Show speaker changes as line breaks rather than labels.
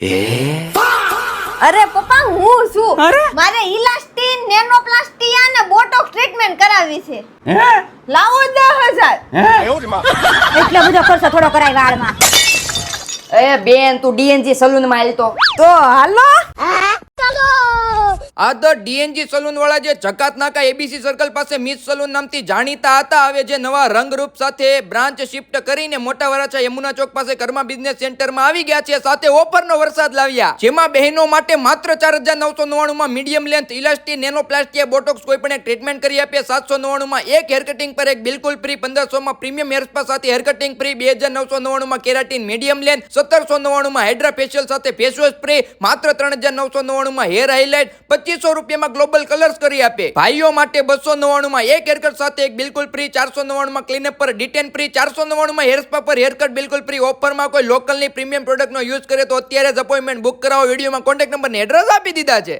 અરે પપ્પા હું છું મારે ઇલાસ્ટિન નેનોપ્લાસ્ટિયા અને બોટોક્સ ટ્રીટમેન્ટ કરાવી છે લાવો 10,000
એટલો બધો ખર્ચો થોડો કરાય વાળમાં.
એ બેન તું ડીએનજી સલૂન માં આલ
તો હાલો
આ ધ ડીએનજી સલૂન વાળા જે જકાત નાકા એબીસી સર્કલ પાસે મિસ સલૂન નામથી જાણીતા હતા, હવે જે નવા રંગરૂપ સાથે બ્રાન્ચ શિફ્ટ કરીને મોટા વરાછા યમુના ચોક પાસે કર્મા બિઝનેસ સેન્ટરમાં આવી ગયા છે. સાથે ઓફરનો વરસાદ લાવ્યા, જેમાં બહેનો માટે માત્ર 4,999 માં મીડિયમ લેન્થ ઇલાસ્ટિન નેનોપ્લાસ્ટિયા બોટોક્સ કોઈ પણ એક ટ્રીટમેન્ટ કરી આપીએ. 799 માં એક હેર કટિંગ પર એક બિલકુલ ફ્રી, 1500 માં પ્રીમિયમ હેર સ્પા સાથે હેર કટિંગ ફ્રી, 2,999 માં કેરાટીન મીડિયમ લેન્થ, 1,799 માં હાઇડ્રા ફેશિયલ સાથે ફેસ વોશ ફ્રી, માત્ર 3,999 માં હેર હાઇલાઇટ, 2,500 રૂપિયામાં ગ્લોબલ કલર્સ કરી આપે. ભાઈઓ માટે 299 માં એક હેરકટ સાથે એક બિલકુલ ફ્રી, 499 માં ક્લીનઅપ પર ડિટેન ફ્રી, 499 માં હેર સ્પા પર હેરકટ બિલકુલ ફ્રી. ઓફરમાં કોઈ લોકલની પ્રીમિયમ પ્રોડક્ટનો યુઝ કરે તો અત્યારે જ અપોઇન્ટમેન્ટ બુક કરાવો. વિડીયોમાં કોન્ટેક્ટ નંબર ને એડ્રેસ આપી દીધા છે.